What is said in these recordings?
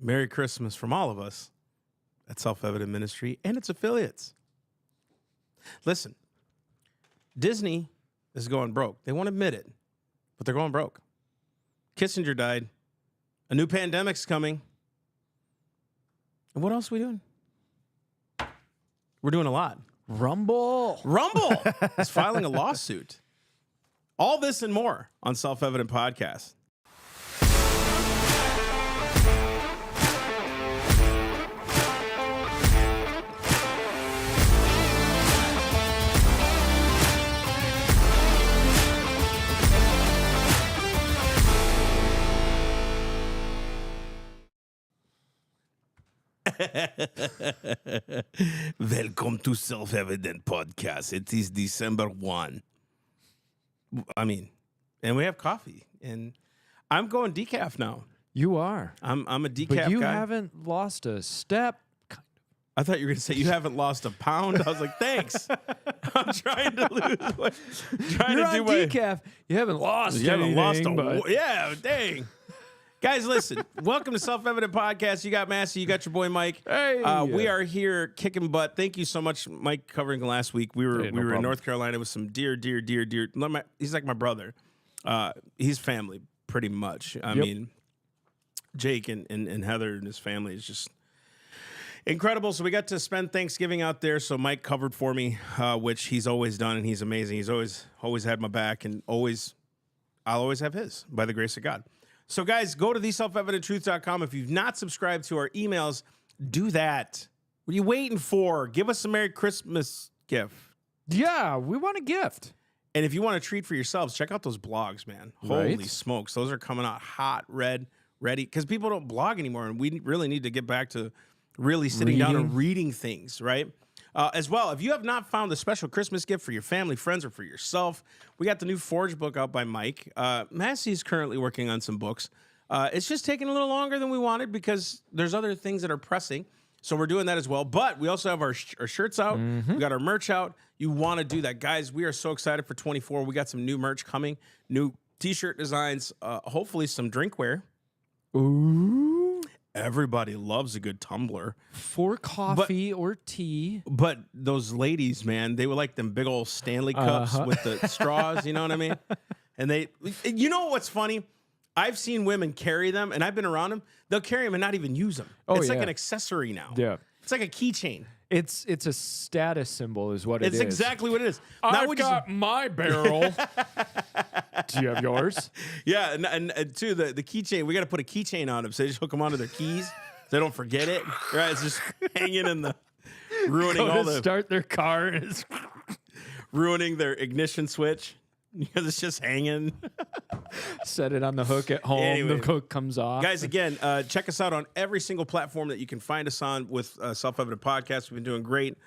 Merry Christmas from all of us at Selfevident Ministry and its affiliates. Listen, Disney is going broke. They won't admit it, but they're going broke. Kissinger died. A new pandemic's coming. And what else are we doing? We're doing a lot. Rumble is filing a lawsuit. All this and more on Selfevident Podcast. Welcome to Selfevident Podcast. It is December 1. And we have coffee, and I'm going decaf now. You are. I'm a decaf guy. But you haven't lost a step. I thought you were going to say you haven't lost a pound. I was like, thanks. I'm trying to lose weight. You're on decaf. You haven't lost anything. Yeah, dang. Guys, listen. Welcome to Selfevident Podcast. You got Massey. You got your boy Mike. Hey. We are here kicking butt. Thank you so much, Mike, covering last week. We were in North Carolina with some dear. He's like my brother. He's family, pretty much. I mean, Jake and Heather and his family is just incredible. So we got to spend Thanksgiving out there. So Mike covered for me, which he's always done, and he's amazing. He's always had my back, and I'll always have his, by the grace of God. So, guys, go to theselfevidenttruth.com. If you've not subscribed to our emails, do that. What are you waiting for? Give us a Merry Christmas gift. Yeah, we want a gift. And if you want a treat for yourselves, check out those blogs, man. Right? Holy smokes. Those are coming out hot, ready. Because people don't blog anymore, and we really need to get back to really sitting down and reading things, right? As well, if you have not found the special Christmas gift for your family, friends, or for yourself, we got the new Forge book out by Mike. Massey's currently working on some books. It's just taking a little longer than we wanted because there's other things that are pressing. So we're doing that as well. But we also have our shirts out. We got our merch out. You want to do that. Guys, we are so excited for 24. We got some new merch coming, new T-shirt designs, hopefully some drinkware. Ooh. Everybody loves a good tumbler. For coffee or tea. But those ladies, man, they were like them big old Stanley cups with the straws, you know what I mean? And you know what's funny? I've seen women carry them, and I've been around them. They'll carry them and not even use them. It's like an accessory now. Yeah. It's like a keychain. It's a status symbol is what it is. It's exactly what it is. I've got my barrel. Do you have yours? Yeah, and too, the keychain, we got to put a keychain on them so they just hook them onto their keys so they don't forget it. Right? It's just hanging in the, ruining all the... start their car and it's... ruining their ignition switch because it's just hanging. Set it on the hook at home. Anyway, the hook comes off. Guys, again, check us out on every single platform that you can find us on with Selfevident Podcast. We've been doing great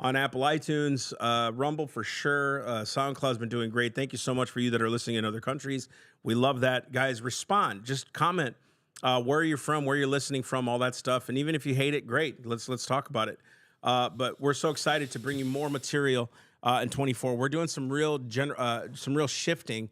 on Apple iTunes, Rumble for sure. SoundCloud's been doing great. Thank you so much for you that are listening in other countries. We love that. Guys, respond. Just comment where you're from, where you're listening from, all that stuff. And even if you hate it, great. Let's talk about it. But we're so excited to bring you more material in 24. We're doing some real shifting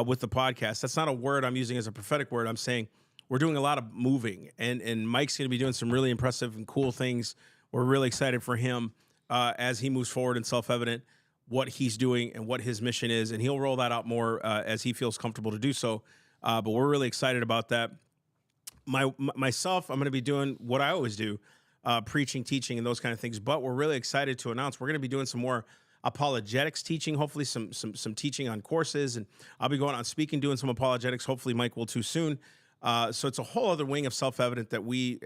with the podcast. That's not a word I'm using as a prophetic word. I'm saying we're doing a lot of moving, and Mike's going to be doing some really impressive and cool things. We're really excited for him as he moves forward in Selfevident, what he's doing and what his mission is, and he'll roll that out more as he feels comfortable to do so. But we're really excited about that. Myself, I'm going to be doing what I always do, preaching, teaching, and those kind of things. But we're really excited to announce we're going to be doing some more apologetics teaching, hopefully some teaching on courses, and I'll be going on speaking, doing some apologetics. Hopefully Mike will too soon. So it's a whole other wing of Selfevident that we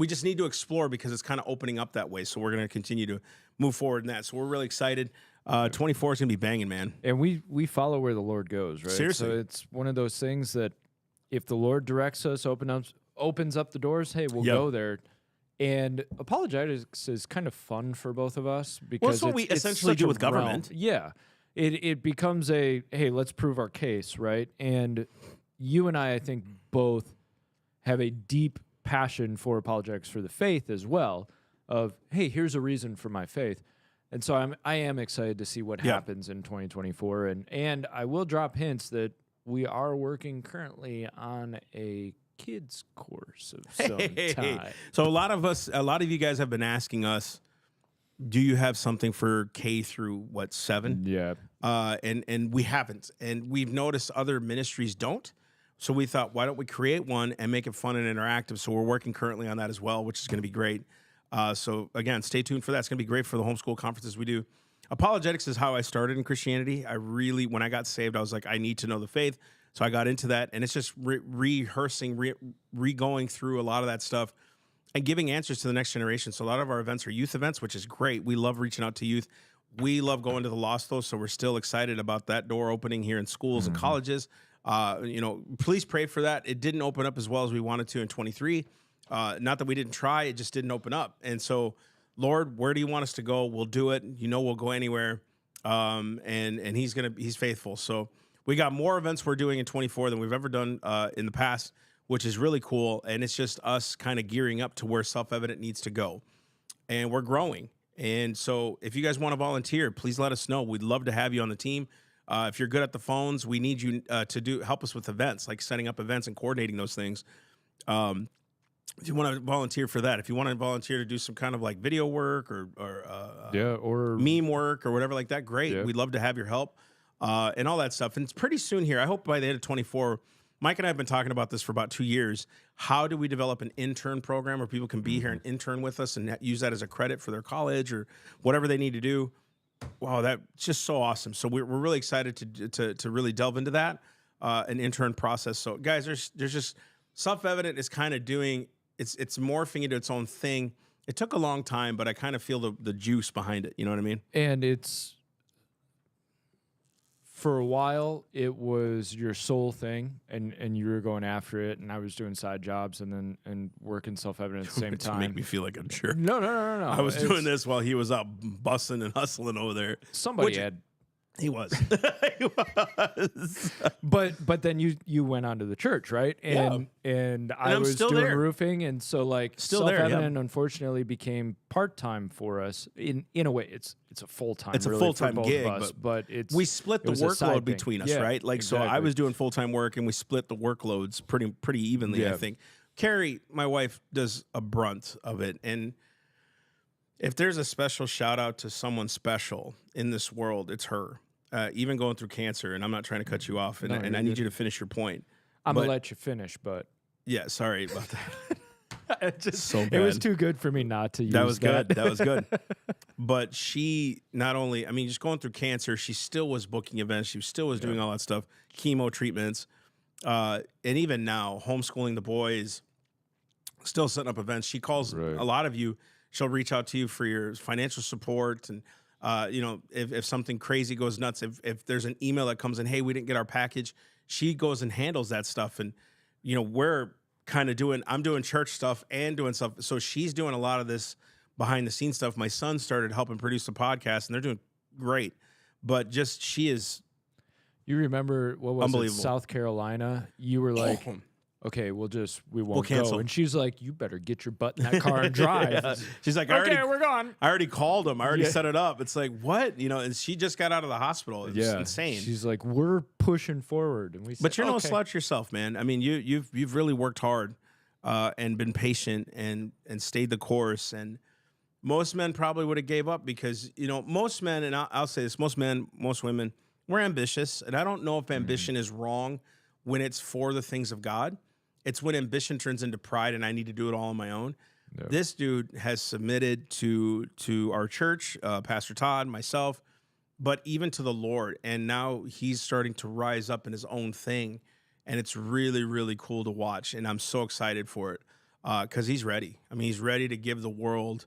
just need to explore because it's kind of opening up that way. So we're going to continue to move forward in that. So we're really excited. 24 is going to be banging, man. And we follow where the Lord goes, right? Seriously. So it's one of those things that if the Lord directs us, opens up the doors, hey, we'll go there. And apologetics is kind of fun for both of us because that's what we essentially do with government. Yeah. It becomes hey, let's prove our case, right? And you and I think, both have a deep passion for apologetics for the faith as well of, hey, here's a reason for my faith. And so I am excited to see what happens in 2024. And I will drop hints that we are working currently on a kids course of some type. So a lot of you guys have been asking us, do you have something for K through 7? Yeah. And we haven't. And we've noticed other ministries don't. So we thought, why don't we create one and make it fun and interactive? So we're working currently on that as well, which is going to be great. So again, stay tuned for that. It's going to be great for the homeschool conferences we do. Apologetics is how I started in Christianity. When I got saved, I was like, I need to know the faith. So I got into that, and it's just rehearsing, re-going through a lot of that stuff and giving answers to the next generation. So a lot of our events are youth events, which is great. We love reaching out to youth. We love going to the lost, though, so we're still excited about that door opening here in schools and colleges. Please pray for that. It didn't open up as well as we wanted to in 23. Not that we didn't try, it just didn't open up. And so, Lord, where do you want us to go? We'll do it. We'll go anywhere. And he's faithful. So we got more events we're doing in 24 than we've ever done in the past, which is really cool. And it's just us kind of gearing up to where Selfevident needs to go. And we're growing. And so if you guys want to volunteer, please let us know. We'd love to have you on the team. If you're good at the phones, we need you to help us with events, like setting up events and coordinating those things. If you want to volunteer for that, if you want to volunteer to do some kind of like video work or meme work or whatever like that, great. Yeah. We'd love to have your help and all that stuff. And it's pretty soon here. I hope by the end of 24, Mike and I have been talking about this for about 2 years. How do we develop an intern program where people can be here and intern with us and use that as a credit for their college or whatever they need to do? Wow, that's just so awesome. So we're really excited to really delve into that, an intern process. So guys, there's just Selfevident is kind of doing, it's morphing into its own thing. It took a long time, but I kind of feel the juice behind it. You know what I mean? And for a while, it was your sole thing, and you were going after it, and I was doing side jobs and working Selfevident at the same time. Make me feel like I'm sure. No. I was doing this while he was out bussing and hustling over there. He was. He was. But then you went on to the church, right? And I was doing roofing, and so Selfevident unfortunately became part-time for us. In a way, it's a full-time. It's really a full-time for both gig, of us, but we split the workload between us, right? Like exactly. So I was doing full-time work, and we split the workloads pretty evenly. I think Carrie, my wife, does a brunt of it, and if there's a special shout out to someone special in this world, it's her. Even going through cancer, and I'm not trying to cut you off, and I need you to finish your point. I'm going to let you finish, but... Yeah, sorry about that. It was too good for me not to use that. That was good. But she not only, just going through cancer, she still was booking events. She still was doing all that stuff, chemo treatments. And even now, homeschooling the boys, still setting up events. She calls a lot of you. She'll reach out to you for your financial support and if something crazy goes nuts, if there's an email that comes in, hey, we didn't get our package, she goes and handles that stuff. And, we're kind of I'm doing church stuff and doing stuff. So she's doing a lot of this behind the scenes stuff. My son started helping produce the podcast, and they're doing great. But just, she is. You remember, what was it, South Carolina? You were like, okay, we won't cancel. Go. And she's like, you better get your butt in that car and drive. She's like, we're gone. I already called him. I already set it up. It's like, what? And she just got out of the hospital. It's insane. She's like, we're pushing forward. And we said, but you're no slouch yourself, man. You've really worked hard and been patient and stayed the course. And most men probably would have gave up because, most men, and I'll say this, most men, most women, we're ambitious. And I don't know if ambition is wrong when it's for the things of God. It's when ambition turns into pride and I need to do it all on my own. Yep. This dude has submitted to our church, Pastor Todd, myself, but even to the Lord. And now he's starting to rise up in his own thing. And it's really, really cool to watch. And I'm so excited for it because he's ready. He's ready to give the world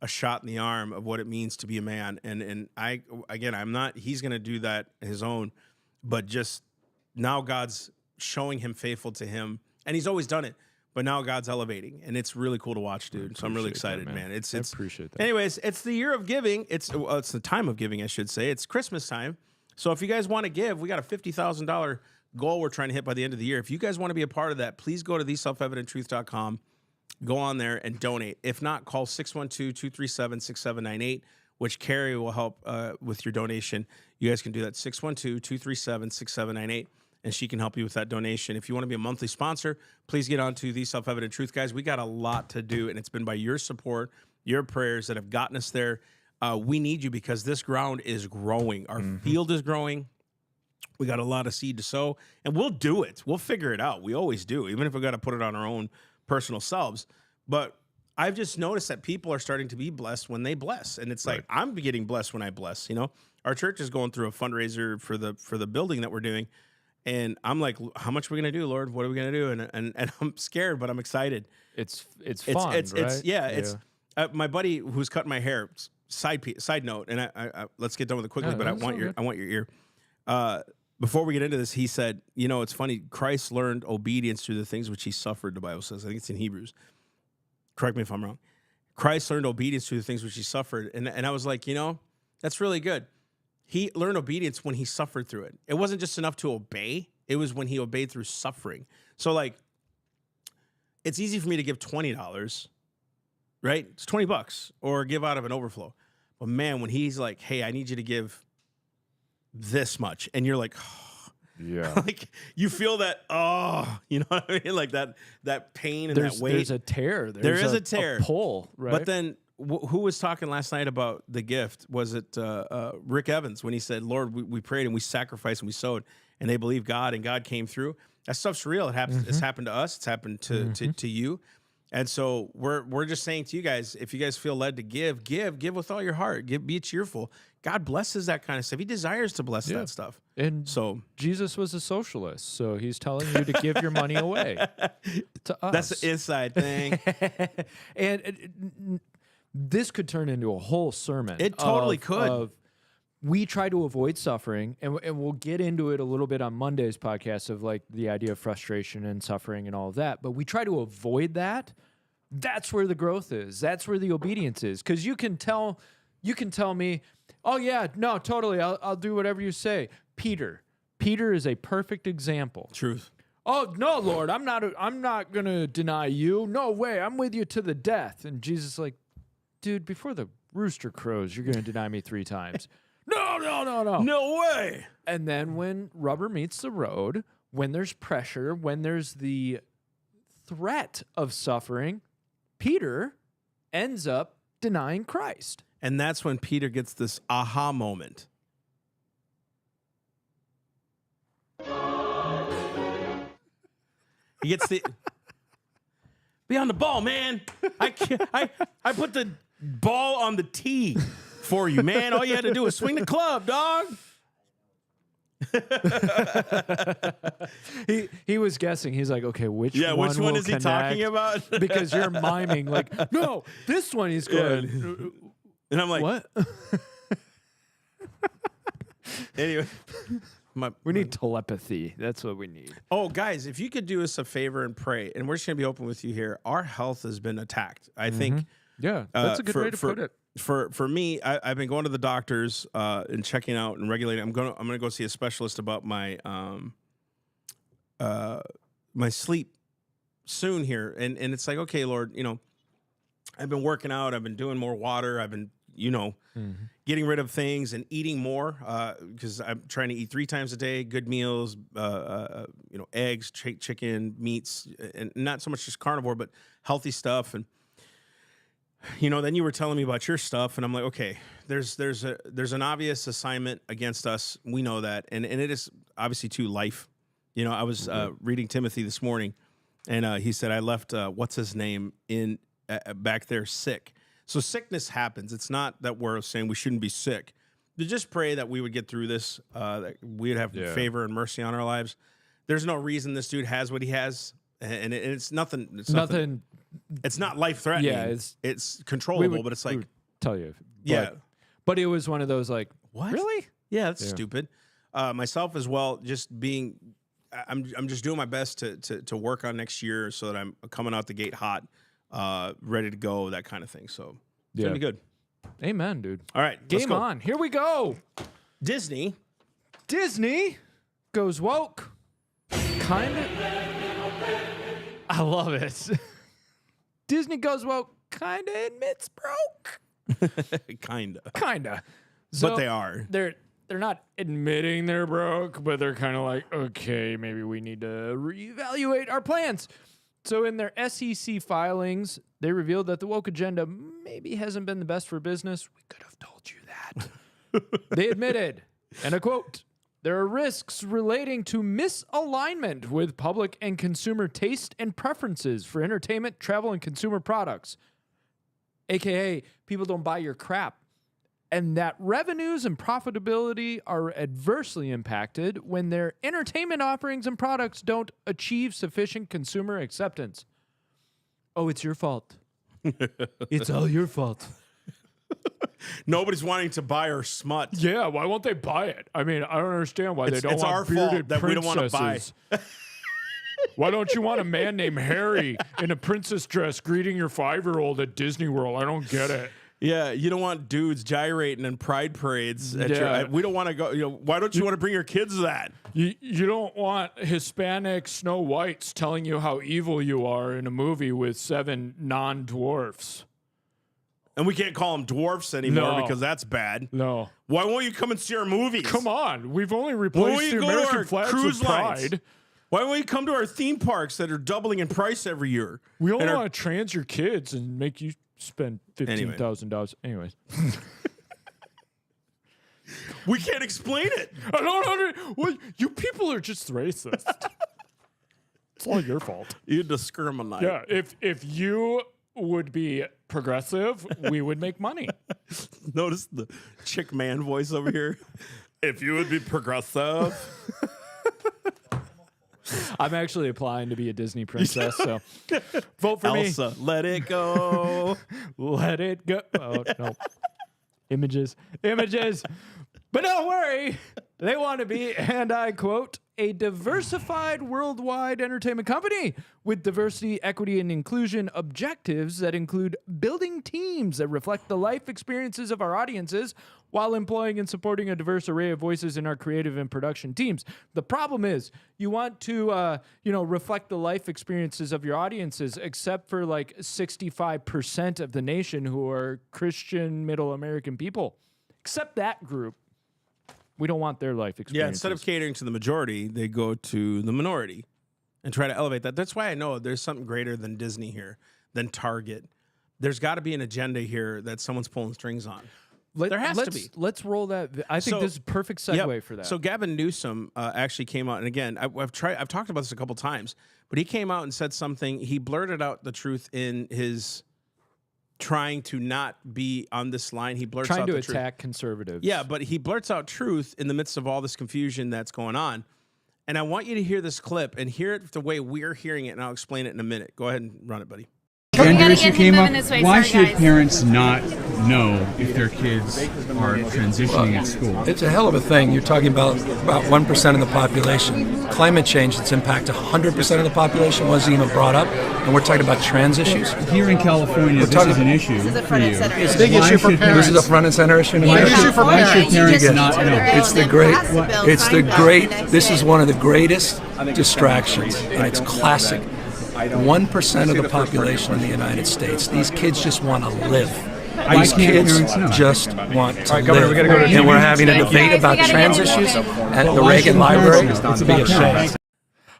a shot in the arm of what it means to be a man. And he's going to do that on his own. But just now God's showing him faithful to him. And he's always done it, but now God's elevating, and it's really cool to watch, dude. So I'm really excited, man. I appreciate that. Anyways, it's the year of giving. It's the time of giving, I should say. It's Christmas time. So if you guys want to give, we got a $50,000 goal we're trying to hit by the end of the year. If you guys want to be a part of that, please go to theselfevidenttruth.com, go on there and donate. If not, call 612-237-6798, which Carrie will help with your donation. You guys can do that, 612-237-6798. and she can help you with that donation. If you want to be a monthly sponsor, please get on to the Self-Evident Truth, guys. We got a lot to do, and it's been by your support, your prayers that have gotten us there. We need you because this ground is growing. Our field is growing. We got a lot of seed to sow, and we'll do it. We'll figure it out. We always do, even if we got to put it on our own personal selves. But I've just noticed that people are starting to be blessed when they bless, and it's like I'm getting blessed when I bless. You know, our church is going through a fundraiser for the building that we're doing, and I'm like, how much are we gonna do, Lord? What are we gonna do? And I'm scared, but I'm excited. It's fun, It's my buddy who's cutting my hair. Side note, and I let's get done with it quickly. But I want your ear. Before we get into this, he said, you know, it's funny. Christ learned obedience through the things which he suffered. The Bible says. I think it's in Hebrews. Correct me if I'm wrong. Christ learned obedience through the things which he suffered, and I was like, you know, that's really good. He learned obedience when he suffered through it. It wasn't just enough to obey. It was when he obeyed through suffering. So, like, it's easy for me to give $20, right? It's $20, or give out of an overflow. But, man, when he's like, hey, I need you to give this much, and you're like, oh. Yeah. Like, you feel that, oh, you know what I mean? Like, that pain and that weight. There's a tear. There is a tear. A pull, right? But then, who was talking last night about the gift? Was it Rick Evans when he said, Lord, we prayed and we sacrificed and we sowed, and they believed God and God came through? That stuff's real. It happens. It's happened to us. It's happened to you. And so we're just saying to you guys, if you guys feel led to give with all your heart. Be cheerful. God blesses that kind of stuff. He desires to bless that stuff. And so Jesus was a socialist, so he's telling you to give your money away to us. That's the inside thing. And this could turn into a whole sermon. It totally could. We try to avoid suffering, and we'll get into it a little bit on Monday's podcast of like the idea of frustration and suffering and all of that. But we try to avoid that. That's where the growth is. That's where the obedience is. Because you can tell me, oh yeah, no, totally, I'll do whatever you say. Peter is a perfect example. Truth. Oh no, Lord, I'm not gonna deny you. No way, I'm with you to the death. And Jesus is like, dude, before the rooster crows, you're gonna deny me 3 times. No. No way. And then when rubber meets the road, when there's pressure, when there's the threat of suffering, Peter ends up denying Christ. And that's when Peter gets this aha moment. He gets the be on the ball, man. I put the ball on the tee for you, man. All you had to do was swing the club, dog. He was guessing. He's like, okay, which one is he talking about? Because you're miming like, no, this one he's going. And I'm like, what? Anyway, we need telepathy. That's what we need. Oh, guys, if you could do us a favor and pray, and we're just going to be open with you here. Our health has been attacked. I think. Yeah, that's a good way to put it. For me, I've been going to the doctors and checking out and regulating. I'm gonna go see a specialist about my my sleep soon here, and it's like, okay, Lord, you know, I've been working out, I've been doing more water, I've been, you know, getting rid of things and eating more because I'm trying to eat 3 times a day, good meals, you know, eggs, chicken, meats, and not so much just carnivore, but healthy stuff. And you know, then you were telling me about your stuff, and I'm like, okay, there's an obvious assignment against us. We know that, and it is obviously to life. You know, I was reading Timothy this morning, and he said I left what's his name in back there sick. So sickness happens. It's not that we're saying we shouldn't be sick. To just pray that we would get through this, that we'd have favor and mercy on our lives. There's no reason this dude has what he has, and it's nothing. It's nothing. It's not life-threatening. Yeah, it's controllable, but it's like... tell you. But it was one of those like, what? Really? Yeah, that's stupid. Myself as well, just being... I'm just doing my best to work on next year so that I'm coming out the gate hot, ready to go, that kind of thing. So it's going to be good. Amen, dude. All right, Game on. Here we go. Disney goes woke. Kind of... I love it. Disney goes woke, kind of admits broke. Kinda. So but they are. they're not admitting they're broke, but they're kind of like, okay, maybe we need to reevaluate our plans. So in their SEC filings, they revealed that the woke agenda maybe hasn't been the best for business. We could have told you that. They admitted, and I quote, there are risks relating to misalignment with public and consumer taste and preferences for entertainment, travel, and consumer products. AKA, people don't buy your crap. And that revenues and profitability are adversely impacted when their entertainment offerings and products don't achieve sufficient consumer acceptance. Oh, it's your fault. It's all your fault. Nobody's wanting to buy our smut. Yeah, why won't they buy it? I mean, I don't understand why they don't it's want our bearded fault that we don't want to buy. princesses. Why don't you want a man named Harry in a princess dress greeting your 5-year-old at Disney World? I don't get it. Yeah, you don't want dudes gyrating in pride parades. Yeah. We don't want to go. Why don't you want to bring your kids to that? You don't want Hispanic Snow Whites telling you how evil you are in a movie with 7 non-dwarfs. And we can't call them dwarfs anymore No. because that's bad. No. Why won't you come and see our movies? Come on. We've only Why won't replaced you the go to American our flags cruise with lines? pride. Why won't you come to our theme parks that are doubling in price every year? We only And want to trans your kids and make you spend $15,000. Anyways. We can't explain it. I don't understand. Well, you people are just racist. It's all your fault. You discriminate. Yeah, if you would be progressive, we would make money. Notice the chick man voice over here. If you would be progressive. I'm actually applying to be a Disney princess, so vote for Elsa, let it go. Let it go. Oh, no. Images. But don't worry. They want to be, and I quote, a diversified worldwide entertainment company with diversity, equity, and inclusion objectives that include building teams that reflect the life experiences of our audiences while employing and supporting a diverse array of voices in our creative and production teams. The problem is you want to, reflect the life experiences of your audiences, except for like 65% of the nation who are Christian middle American people. Except that group. We don't want their life experiences. Yeah, instead of catering to the majority, they go to the minority and try to elevate that. That's why I know there's something greater than Disney here, than Target. There's got to be an agenda here that somene's pulling strings on. There has to be. Let's roll that. I think this is a perfect segue for that. So Gavin Newsom actually came out, and again, I've talked about this a couple times, but he came out and said something. He blurted out the truth in his trying to not be on this line. He blurts out the truth. Trying to attack conservatives. Yeah, but he blurts out truth in the midst of all this confusion that's going on. And I want you to hear this clip and hear it the way we're hearing it, and I'll explain it in a minute. Go ahead and run it, buddy. Gender issue came up. Why should parents not know if their kids are transitioning at school? It's a hell of a thing. You're talking about 1% of the population. Climate change that's impacted 100% of the population wasn't even brought up, and we're talking about trans issues. Here in California, this is an issue for you. It's a big issue for parents. This is a front and center issue. Why should parents not know? It's the great. This is one of the greatest distractions, and it's classic. 1% of the population in the United States. These kids just want to live. These kids just want to live. And we're having a debate about trans issues at the Reagan Library. It's be ashamed.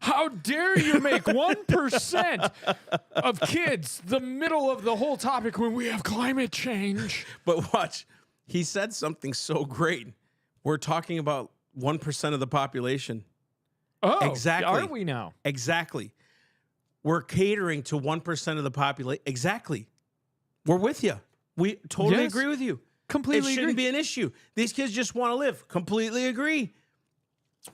How dare you make 1% of kids the middle of the whole topic when we have climate change? But watch, he said something so great. We're talking about 1% of the population. Oh, exactly. Are we now? Exactly. We're catering to 1% of the population. Exactly. We're with you. We totally agree with you. Completely It shouldn't agree. be an issue. These kids just want to live. Completely agree.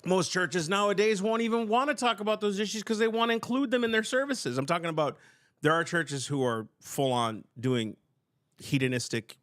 Most churches nowadays won't even want to talk about those issues because they want to include them in their services. I'm talking about there are churches who are full on doing hedonistic,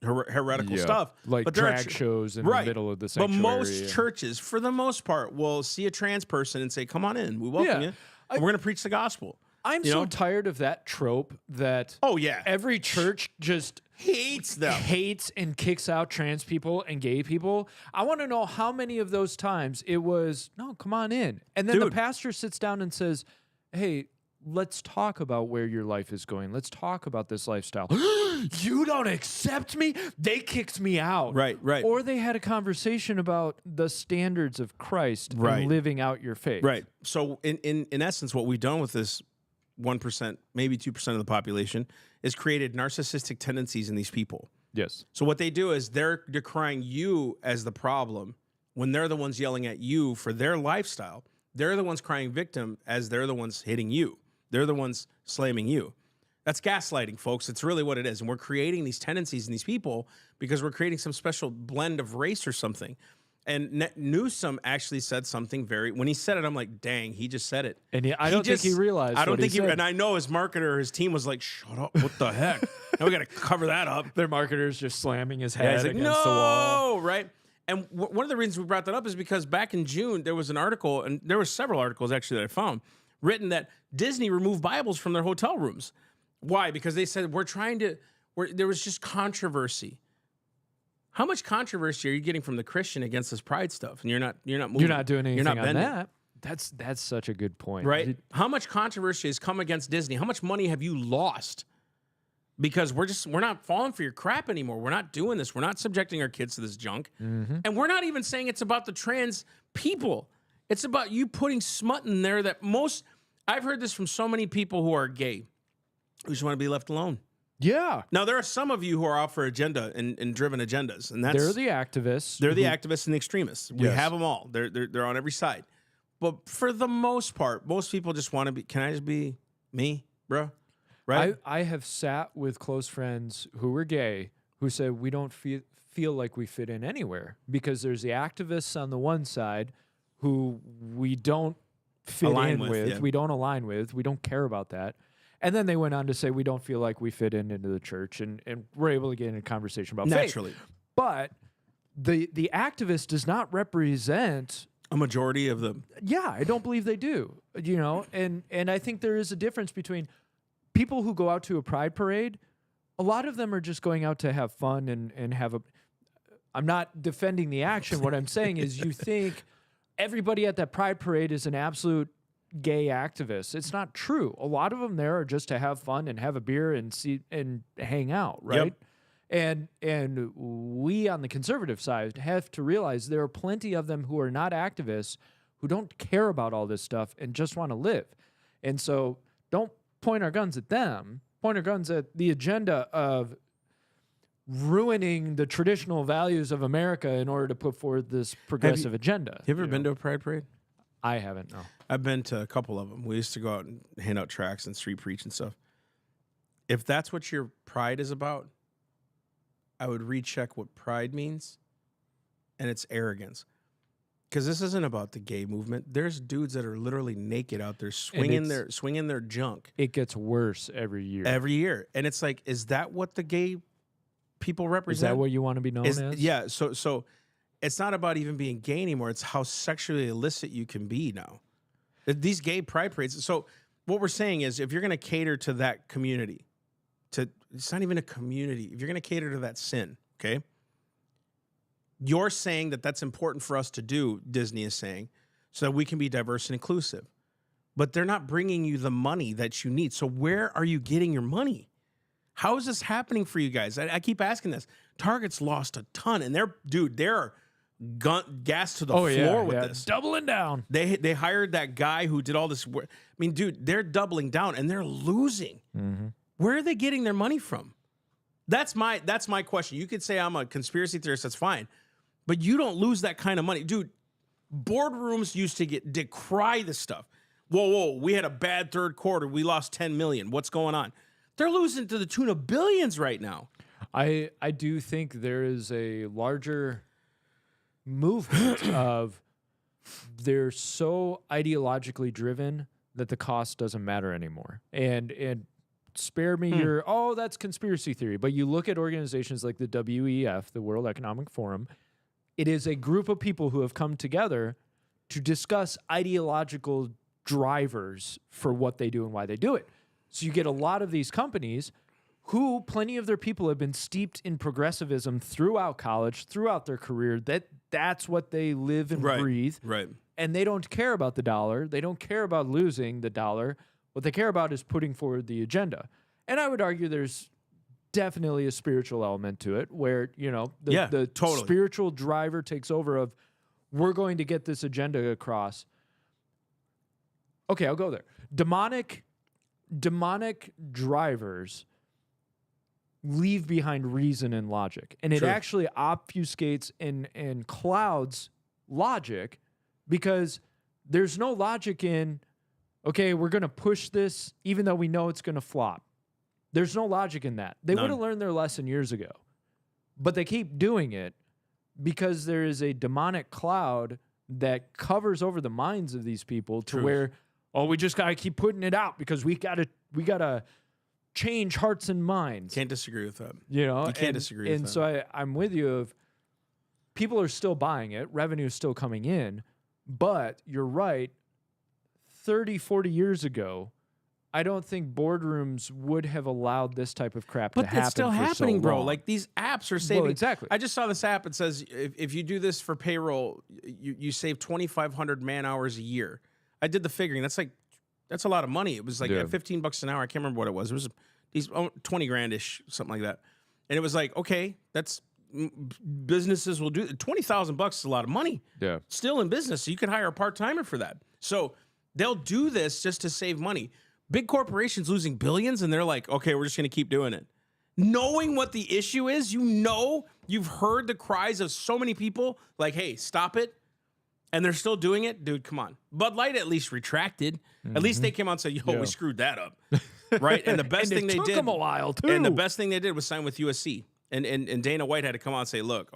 heretical stuff. Like but there are drag shows in the middle of the sanctuary. But most churches, for the most part, will see a trans person and say, come on in. We welcome you. And we're going to preach the gospel. I'm so tired of that trope that every church just hates them. Hates and kicks out trans people and gay people. I want to know how many of those times it was, no, come on in. And then the pastor sits down and says, hey, let's talk about where your life is going. Let's talk about this lifestyle. You don't accept me? They kicked me out. Right. Or they had a conversation about the standards of Christ and living out your faith. Right. So in essence, what we've done with this 1%, maybe 2% of the population is created narcissistic tendencies in these people. Yes. So what they do is they're decrying you as the problem when they're the ones yelling at you for their lifestyle. They're the ones crying victim as they're the ones hitting you. They're the ones slamming you. That's gaslighting, folks. It's really what it is. And we're creating these tendencies in these people because we're creating some special blend of race or something. And Newsom actually said something when he said it, I'm like, dang, he just said it. And I don't think he realized I don't think he said. And I know his marketer, his team was like, shut up, what the heck? Now we got to cover that up. Their marketer's just slamming his head like, against the wall. Right? And one of the reasons we brought that up is because back in June, there was an article, and there were several articles actually that I found, written that Disney removed Bibles from their hotel rooms. Why? Because they said, there was just controversy. How much controversy are you getting from the Christian against this pride stuff? And you're not moving. You're not doing anything you're not on bending. that. That's such a good point. Right? How much controversy has come against Disney? How much money have you lost? Because we're not falling for your crap anymore. We're not doing this. We're not subjecting our kids to this junk. Mm-hmm. And we're not even saying it's about the trans people. It's about you putting smut in there that I've heard this from so many people who are gay, who just want to be left alone. Yeah. Now, there are some of you who are out for agenda and driven agendas. And they're the activists. They're the activists and the extremists. We Yes. have them all. They're on every side. But for the most part, most people just want to be, can I just be me, bro? Right? I have sat with close friends who were gay who said we don't feel like we fit in anywhere because there's the activists on the one side who we don't fit in with, yeah. we don't align with, we don't care about that. And then they went on to say we don't feel like we fit into the church, and we're able to get in a conversation about naturally. faith. But the activist does not represent a majority of them. Yeah, I don't believe they do. You know, and I think there is a difference between people who go out to a pride parade. A lot of them are just going out to have fun and have a. I'm not defending the action. What I'm saying is, you think everybody at that pride parade is an absolute gay activist. It's not true. A lot of them there are just to have fun and have a beer and see and hang out, right? Yep. And we on the conservative side have to realize there are plenty of them who are not activists, who don't care about all this stuff and just want to live. And so don't point our guns at them. Point our guns at the agenda of ruining the traditional values of America in order to put forward this progressive agenda. You ever been to a pride parade? I haven't, no. I've been to a couple of them. We used to go out and hand out tracts and street preach and stuff. If that's what your pride is about, I would recheck what pride means, and it's arrogance. Because this isn't about the gay movement. There's dudes that are literally naked out there swinging their junk. It gets worse every year. Every year. And it's like, is that what the gay people represent? Is that what you want to be known as? Yeah, so it's not about even being gay anymore. It's how sexually illicit you can be now. These gay pride parades. So what we're saying is, if you're going to cater to that community, it's not even a community. If you're going to cater to that sin, okay? You're saying that that's important for us to do, Disney is saying, so that we can be diverse and inclusive. But they're not bringing you the money that you need. So where are you getting your money? How is this happening for you guys? I keep asking this. Target's lost a ton, and they're gas to the floor with this. Doubling down. They hired that guy who did all this work. I mean, dude, they're doubling down, and they're losing. Mm-hmm. Where are they getting their money from? That's my question. You could say I'm a conspiracy theorist. That's fine. But you don't lose that kind of money. Dude, boardrooms used to decry this stuff. Whoa, we had a bad third quarter. We lost 10 million. What's going on? They're losing to the tune of billions right now. I do think there is a larger movement of they're so ideologically driven that the cost doesn't matter anymore. And spare me your, that's conspiracy theory. But you look at organizations like the WEF, the World Economic Forum, it is a group of people who have come together to discuss ideological drivers for what they do and why they do it. So you get a lot of these companies who plenty of their people have been steeped in progressivism throughout college, throughout their career. That's what they live and breathe. Right. And they don't care about the dollar. They don't care about losing the dollar. What they care about is putting forward the agenda. And I would argue there's definitely a spiritual element to it where, the totally. spiritual driver takes over of, we're going to get this agenda across. Okay, I'll go there. Demonic drivers leave behind reason and logic. And it actually obfuscates and clouds logic because there's no logic in, okay, we're going to push this even though we know it's going to flop. There's no logic in that. They would have learned their lesson years ago. But they keep doing it because there is a demonic cloud that covers over the minds of these people to where, we just got to keep putting it out because we got to change hearts and minds. Can't disagree with that. You can't disagree with that. And so I'm with you of people are still buying it, revenue is still coming in, but you're right, 30, 40 years ago, I don't think boardrooms would have allowed this type of crap to happen. But it's still happening, so bro. long. Like these apps are saving. Well, exactly. I just saw this app. It says if you do this for payroll, you save 2,500 man hours a year. I did the figuring. That's a lot of money. It was like $15 an hour. I can't remember what it was. It was these 20 grand-ish, something like that. And it was like, okay, that's businesses will do. $20,000 is a lot of money. Yeah. Still in business, so you can hire a part-timer for that. So they'll do this just to save money. Big corporations losing billions, and they're like, okay, we're just going to keep doing it. Knowing what the issue is, you've heard the cries of so many people like, hey, stop it. And they're still doing it? Dude, come on. Bud Light at least retracted. At least they came out and said, we screwed that up. Right? And the best thing they did. It took them a while, too. And the best thing they did was sign with USC. And Dana White had to come out and say, look,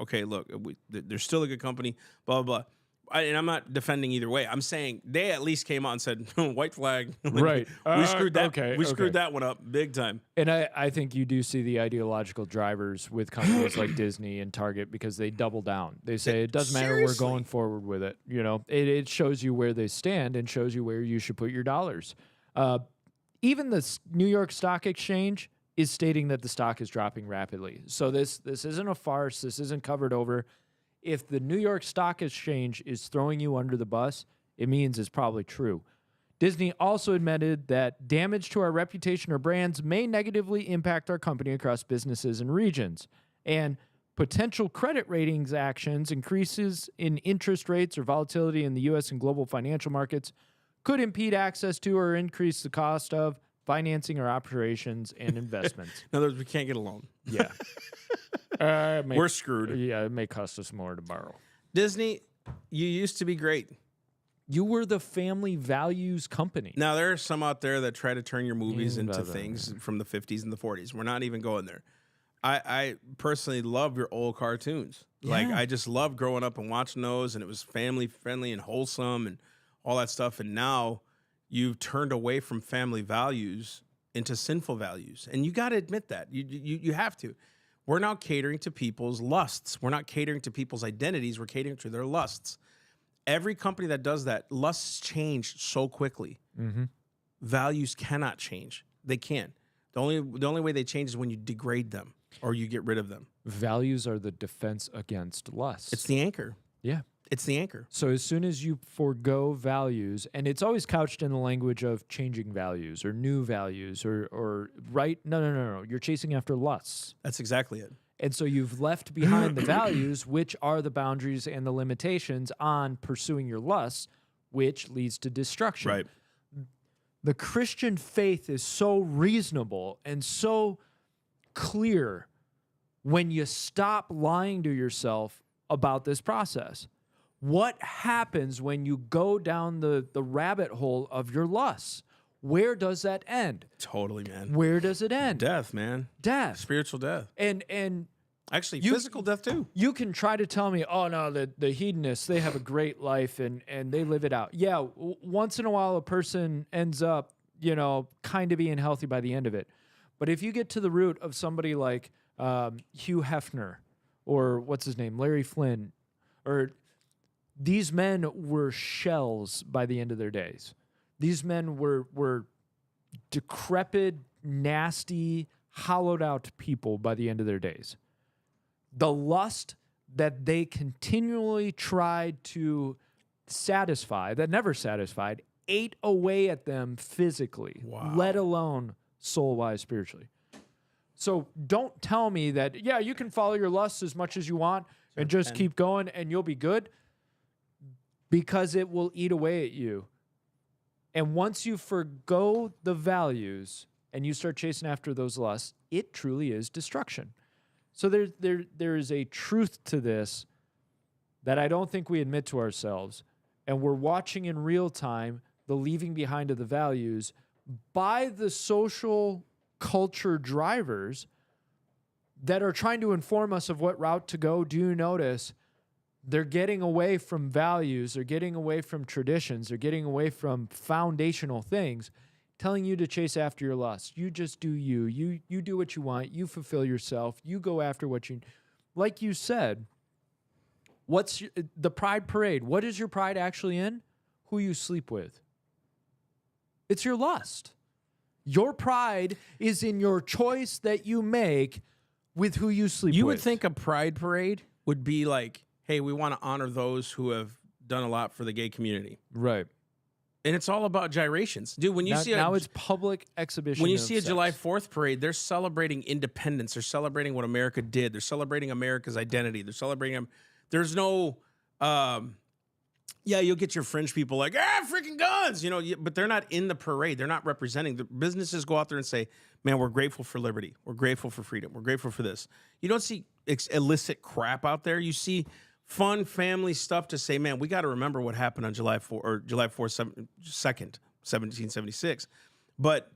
they're still a good company, blah, blah, blah. And I'm not defending either way. I'm saying they at least came out and said, white flag. Right. We screwed that. Okay, we screwed that one up big time. And I think you do see the ideological drivers with companies like Disney and Target because they double down. They say, it doesn't matter, we're going forward with it. It shows you where they stand and shows you where you should put your dollars. Even the New York Stock Exchange is stating that the stock is dropping rapidly. So this isn't a farce. This isn't covered over. If the New York Stock Exchange is throwing you under the bus, it means it's probably true. Disney also admitted that damage to our reputation or brands may negatively impact our company across businesses and regions. And potential credit ratings actions, increases in interest rates or volatility in the U.S. and global financial markets could impede access to or increase the cost of financing our operations and investments. In other words, we can't get a loan. Yeah. We're screwed. Yeah, it may cost us more to borrow. Disney, you used to be great. You were the family values company. Now, there are some out there that try to turn your movies into things from the 50s and the 40s. We're not even going there. I personally love your old cartoons. Yeah. Like, I just loved growing up and watching those, and it was family-friendly and wholesome and all that stuff. And now you've turned away from family values into sinful values. And you got to admit that. You have to. We're now catering to people's lusts. We're not catering to people's identities. We're catering to their lusts. Every company that does that, lusts change so quickly. Mm-hmm. Values cannot change. They can't. The only way they change is when you degrade them or you get rid of them. Values are the defense against lust. It's the anchor. Yeah. It's the anchor. So as soon as you forego values, and it's always couched in the language of changing values or new values or right? No. You're chasing after lusts. That's exactly it. And so you've left behind the values, which are the boundaries and the limitations on pursuing your lusts, which leads to destruction. Right. The Christian faith is so reasonable and so clear when you stop lying to yourself about this process. What happens when you go down the rabbit hole of your lusts? Where does that end? Totally, man. Where does it end? Death, man. Death. Spiritual death. And actually, physical death too. You can try to tell me, oh no, the hedonists, they have a great life and they live it out. Yeah, once in a while a person ends up, kind of being healthy by the end of it. But if you get to the root of somebody like Hugh Hefner or what's his name, Larry Flynn, or these men were shells by the end of their days. These men were decrepit, nasty, hollowed out people by the end of their days. The lust that they continually tried to satisfy, that never satisfied, ate away at them physically, let alone soul-wise, spiritually. So don't tell me that, yeah, you can follow your lusts as much as you want and just keep going and you'll be good, because it will eat away at you. And once you forgo the values and you start chasing after those lusts, it truly is destruction. So there is a truth to this that I don't think we admit to ourselves. And we're watching in real time the leaving behind of the values by the social culture drivers that are trying to inform us of what route to go. Do you notice they're getting away from values, they're getting away from traditions, they're getting away from foundational things, telling you to chase after your lust. You just do you. You do what you want. You fulfill yourself. You go after what you... Like you said, what's the pride parade? What is your pride actually in? Who you sleep with. It's your lust. Your pride is in your choice that you make with who you sleep with. You would think a pride parade would be like, hey, we want to honor those who have done a lot for the gay community. Right. And it's all about gyrations. Dude, when you see now it's public exhibition. When you see a sex. July 4th parade, they're celebrating independence. They're celebrating what America did. They're celebrating America's identity. They're celebrating them. There's no you'll get your fringe people like, freaking guns, but they're not in the parade. They're not representing. The businesses go out there and say, man, we're grateful for liberty. We're grateful for freedom. We're grateful for this. You don't see illicit crap out there. You see fun family stuff to say, man, we got to remember what happened on July 2nd, 1776. But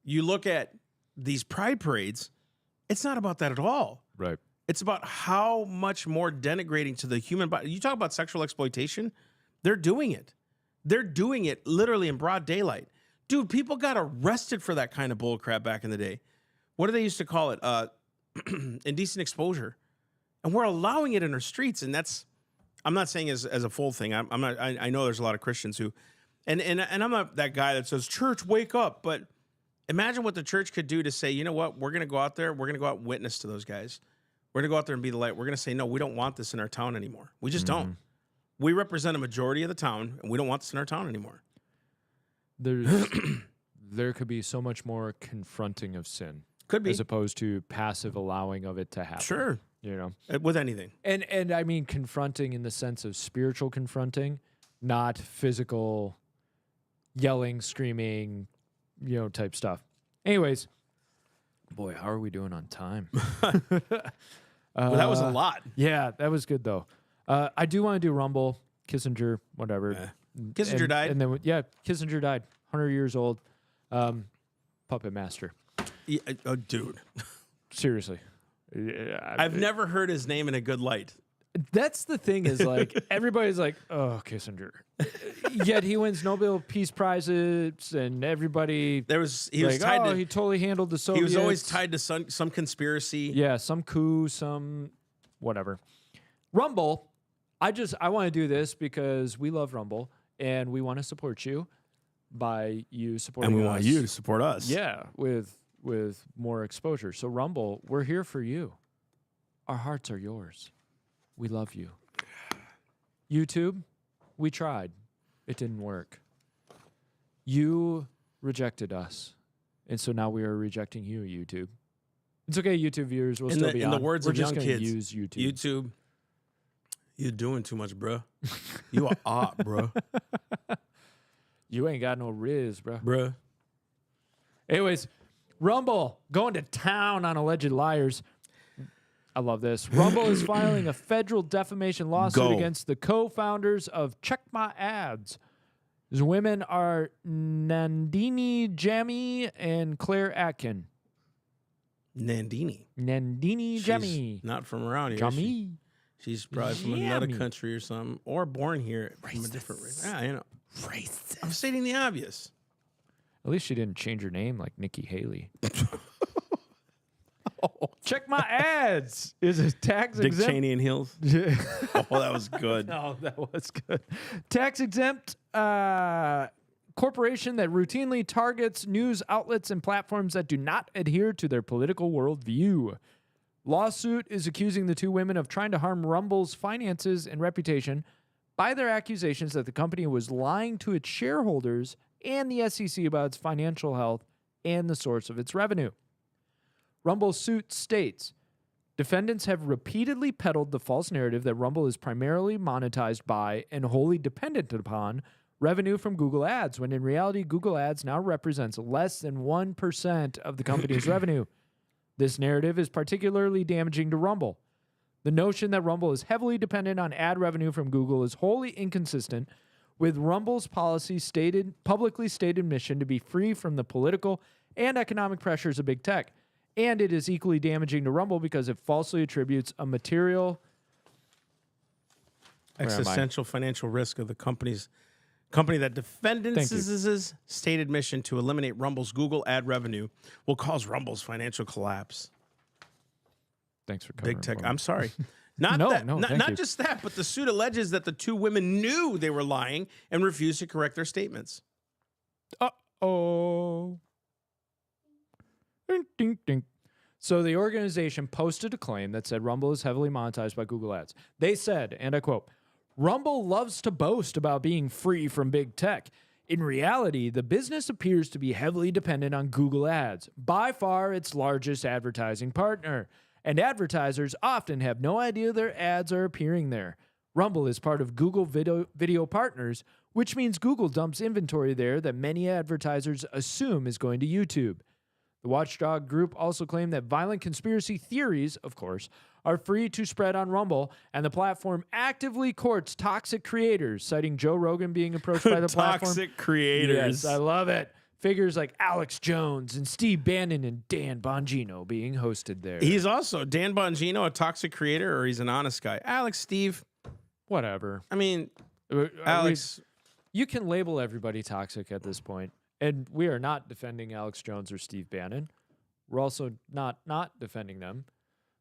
you look at these pride parades, it's not about that at all. Right. It's about how much more denigrating to the human body. You talk about sexual exploitation, they're doing it. They're doing it literally in broad daylight. Dude, people got arrested for that kind of bullcrap back in the day. What do they used to call it? Indecent exposure. And we're allowing it in our streets, and that's, I'm not saying as a full thing. I'm not. I know there's a lot of Christians who, and I'm not that guy that says, church, wake up. But imagine what the church could do to say, you know what, we're going to go out there, we're going to go out and witness to those guys. We're going to go out there and be the light. We're going to say, no, we don't want this in our town anymore. We just don't. We represent a majority of the town, and we don't want this in our town anymore. There could be so much more confronting of sin. Could be. As opposed to passive allowing of it to happen. Sure. With anything. And I mean confronting in the sense of spiritual confronting, not physical yelling, screaming, type stuff. Anyways, boy, how are we doing on time? Well, that was a lot. Yeah, that was good though. I do want to do Rumble, Kissinger, whatever. Kissinger died. And then, Kissinger died, 100 years old. Puppet master. Yeah, oh, dude. Seriously. I've never heard his name in a good light. That's the thing is like, everybody's like, oh, Kissinger. Yet he wins Nobel Peace Prizes and everybody. He was tied to. He totally handled the Soviets. He was always tied to some conspiracy. Yeah, some coup, some whatever. Rumble. I want to do this because we love Rumble and we want to support you by you supporting us. And we want you to support us. Yeah, with more exposure. So Rumble, we're here for you. Our hearts are yours. We love you. YouTube, we tried. It didn't work. You rejected us. And so now we are rejecting you, YouTube. It's okay, YouTube viewers. We'll still be on. In the words We're of just young gonna kids, use YouTube. YouTube, you're doing too much, bro. You are op, bro. You ain't got no riz, bro. Bruh. Anyways, Rumble going to town on alleged liars. I love this. Rumble is filing a federal defamation lawsuit against the co-founders of Check My Ads. These women are Nandini Jammy and Claire Atkin. Nandini Jammy. She's not from around here. Jammy. She's probably from another country or something, or born here from a different race. Yeah, Racist. I'm stating the obvious. At least she didn't change her name like Nikki Haley. Check My Ads is a tax Dick exempt. Cheney and Hills. Oh, that was good. No, that was good. Tax exempt corporation that routinely targets news outlets and platforms that do not adhere to their political worldview. Lawsuit is accusing the two women of trying to harm Rumble's finances and reputation by their accusations that the company was lying to its shareholders and the SEC about its financial health and the source of its revenue. Rumble's suit states, defendants have repeatedly peddled the false narrative that Rumble is primarily monetized by and wholly dependent upon revenue from Google Ads, when in reality, Google Ads now represents less than 1% of the company's revenue. This narrative is particularly damaging to Rumble. The notion that Rumble is heavily dependent on ad revenue from Google is wholly inconsistent with Rumble's publicly stated mission to be free from the political and economic pressures of big tech. And it is equally damaging to Rumble because it falsely attributes a material existential financial risk of the company that defendants' stated mission to eliminate Rumble's Google ad revenue will cause Rumble's financial collapse. Thanks for covering Big tech. for me. I'm sorry. Not just that, but the suit alleges that the two women knew they were lying and refused to correct their statements. Uh-oh. Ding, ding, ding. So the organization posted a claim that said Rumble is heavily monetized by Google Ads. They said, and I quote, Rumble loves to boast about being free from big tech. In reality, the business appears to be heavily dependent on Google Ads, by far its largest advertising partner. And advertisers often have no idea their ads are appearing there. Rumble is part of Google Video Partners, which means Google dumps inventory there that many advertisers assume is going to YouTube. The watchdog group also claimed that violent conspiracy theories, of course, are free to spread on Rumble, and the platform actively courts toxic creators, citing Joe Rogan being approached by the platform. Toxic creators. Yes, I love it. Figures like Alex Jones and Steve Bannon and Dan Bongino being hosted there. He's also, Dan Bongino, a toxic creator, or he's an honest guy? Alex, Steve. Whatever. I mean, Alex. You can label everybody toxic at this point. And we are not defending Alex Jones or Steve Bannon. We're also not defending them.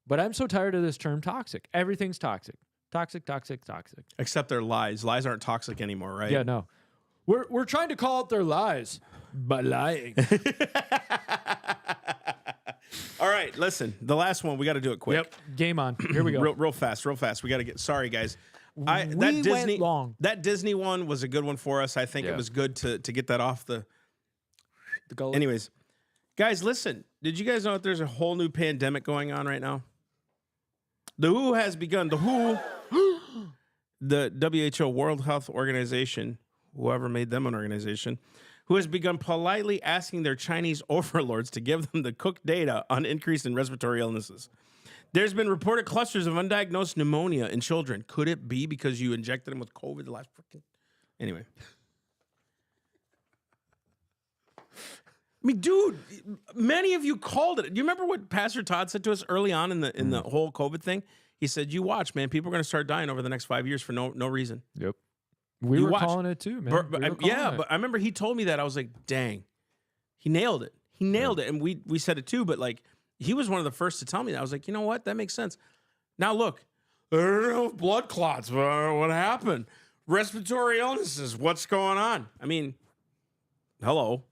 But I'm so tired of this term toxic. Everything's toxic. Toxic, toxic, toxic. Except their lies. Lies aren't toxic anymore, right? Yeah, no. We're trying to call out their lies by lying. All right, listen. The last one, we got to do it quick. Yep. Game on. Here we go. Real fast. We got to get. Sorry, guys. Went long. That Disney one was a good one for us. I think it was good to get that off the gullet. Anyways, guys, listen. Did you guys know that there's a whole new pandemic going on right now? The WHO has begun. The WHO, the WHO, World Health Organization, whoever made them an organization, who has begun politely asking their Chinese overlords to give them the cooked data on increase in respiratory illnesses. There's been reported clusters of undiagnosed pneumonia in children. Could it be because you injected them with COVID the last freaking... Anyway. I mean, dude, many of you called it. Do you remember what Pastor Todd said to us early on in the whole COVID thing? He said, you watch, man, people are going to start dying over the next 5 years for no reason. Yep. We were calling it too, man. But I remember he told me that. I was like, dang, he nailed it. He nailed it. And we said it too, but like, he was one of the first to tell me that. I was like, you know what? That makes sense. Now look, blood clots. What happened? Respiratory illnesses. What's going on? I mean, hello.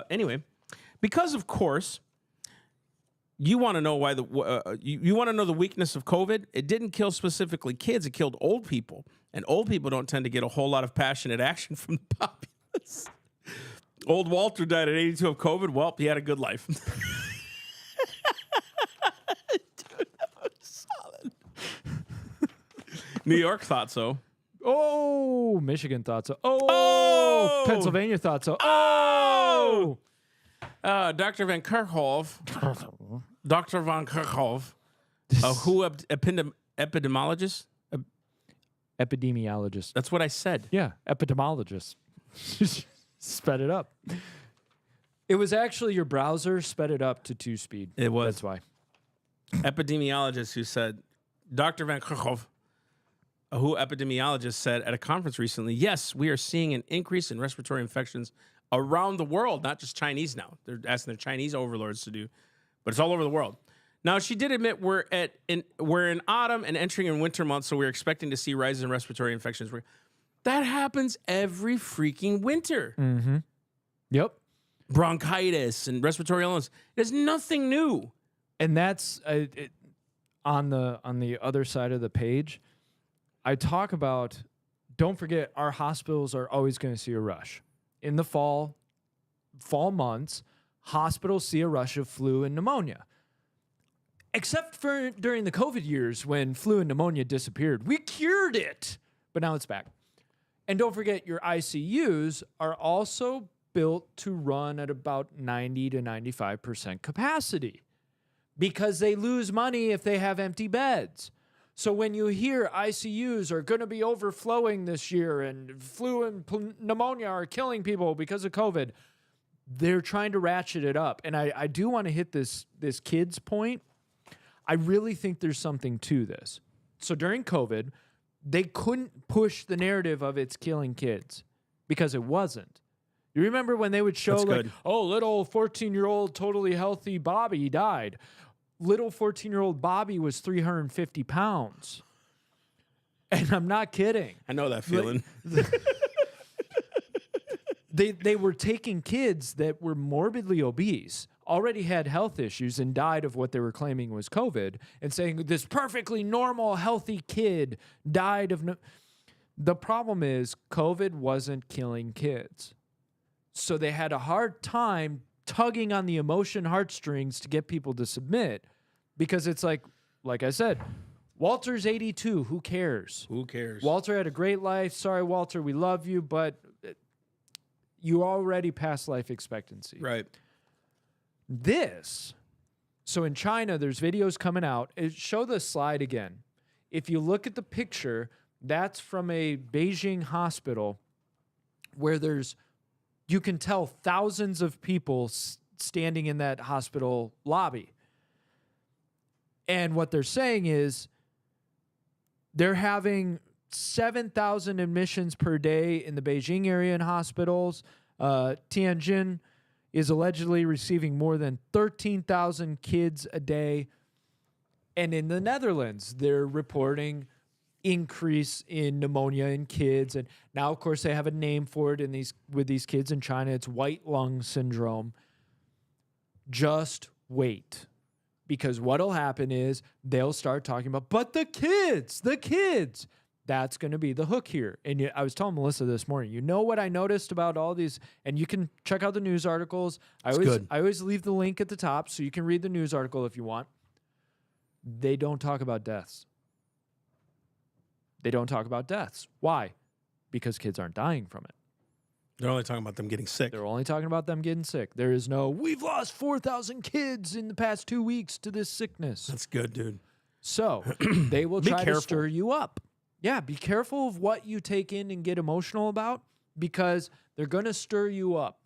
Anyway, because of course, you want to know why you want to know the weakness of COVID. It didn't kill specifically kids. It killed old people, and old people don't tend to get a whole lot of passionate action from the populace. Old Walter died at 82 of COVID. Well, he had a good life. Dude, that was solid. New York thought so. Oh, Michigan thought so. Oh, Pennsylvania thought so. Oh, Dr. Van Kerkhove. Dr. Van Kerkhove. Who epidemiologist? Epidemiologist. That's what I said. Yeah, epidemiologist. Sped it up. It was actually your browser sped it up to 2 speed. It was. That's why. Epidemiologist who said, Dr. Van Kerkhove, who epidemiologist said at a conference recently, yes, we are seeing an increase in respiratory infections around the world, not just Chinese now. They're asking their Chinese overlords to do, but it's all over the world. Now, she did admit we're in autumn and entering in winter months, so we're expecting to see rises in respiratory infections. That happens every freaking winter. Mm-hmm. Yep. Bronchitis and respiratory illness. There's nothing new. And that's on the other side of the page. I talk about don't forget, our hospitals are always going to see a rush. In the fall months, hospitals see a rush of flu and pneumonia. Except for during the COVID years when flu and pneumonia disappeared. We cured it, but now it's back. And don't forget, your ICUs are also built to run at about 90 to 95% capacity because they lose money if they have empty beds. So when you hear ICUs are going to be overflowing this year and flu and pneumonia are killing people because of COVID, they're trying to ratchet it up. And I do want to hit this kids point. I really think there's something to this. So during COVID, they couldn't push the narrative of it's killing kids because it wasn't. You remember when they would show little 14-year-old totally healthy Bobby died. Little 14-year-old Bobby was 350 pounds. And I'm not kidding. I know that feeling. They were taking kids that were morbidly obese, already had health issues, and died of what they were claiming was COVID, and saying this perfectly normal, healthy kid died of... The problem is COVID wasn't killing kids. So they had a hard time tugging on the emotion heartstrings to get people to submit because it's like I said, Walter's 82. Who cares? Who cares? Walter had a great life. Sorry, Walter, we love you, but you already past life expectancy. Right. So in China, there's videos coming out. Show the slide again. If you look at the picture, that's from a Beijing hospital where you can tell thousands of people standing in that hospital lobby. And what they're saying is they're having 7,000 admissions per day in the Beijing area in hospitals. Tianjin is allegedly receiving more than 13,000 kids a day. And in the Netherlands, they're reporting increase in pneumonia in kids. And now, of course, they have a name for it with these kids in China. It's white lung syndrome. Just wait. Because what'll happen is they'll start talking about, but the kids. That's going to be the hook here. And I was telling Melissa this morning, you know what I noticed about all these, and you can check out the news articles. I always leave the link at the top so you can read the news article if you want. They don't talk about deaths. They don't talk about deaths. Why? Because kids aren't dying from it. They're only talking about them getting sick. They're only talking about them getting sick. There is no, we've lost 4,000 kids in the past 2 weeks to this sickness. That's good, dude. So they will try to stir you up. Yeah, be careful of what you take in and get emotional about because they're going to stir you up.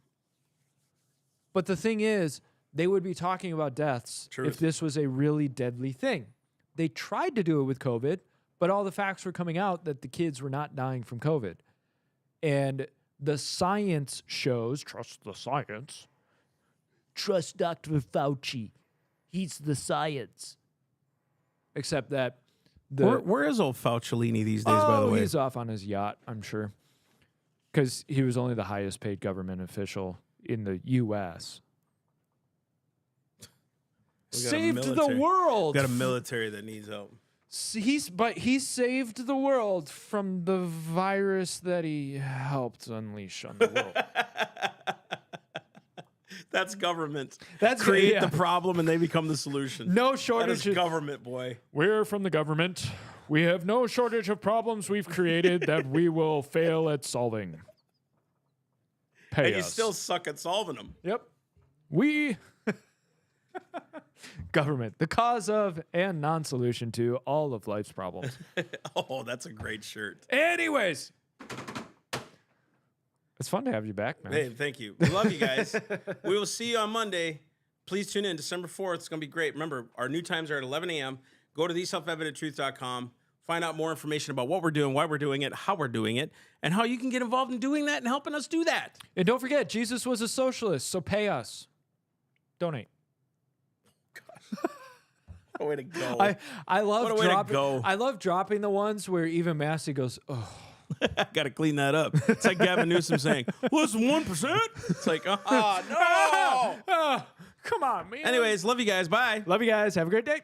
But the thing is, they would be talking about deaths if this was a really deadly thing. They tried to do it with COVID, but all the facts were coming out that the kids were not dying from COVID. And the science shows, trust the science. Trust Dr. Fauci. He's the science. Except that where is old Faucellini these days, by the way? He's off on his yacht, I'm sure. Because he was only the highest paid government official in the U.S. Saved the world. We've got a military that needs help. He saved the world from the virus that he helped unleash on the world. That's government. That's create the problem and they become the solution. No shortage. That is government, boy. We're from the government. We have no shortage of problems we've created that we will fail at solving. Pay and us. You still suck at solving them. Yep. We... Government, the cause of and non-solution to all of life's problems. Oh, that's a great shirt. Anyways, it's fun to have you back, man. Hey, thank you. We love you guys. We will see you on Monday. Please tune in December 4th. It's going to be great. Remember, our new times are at 11 a.m. Go to theselfevidenttruth.com. Find out more information about what we're doing, why we're doing it, how we're doing it, and how you can get involved in doing that and helping us do that. And don't forget, Jesus was a socialist, so pay us. Donate. What a way to go. I love dropping. I love dropping the ones where even Massey goes, oh. I got to clean that up. It's like Gavin Newsom saying, less than 1%? It's like, no. Come on, man. Anyways, love you guys. Bye. Love you guys. Have a great day.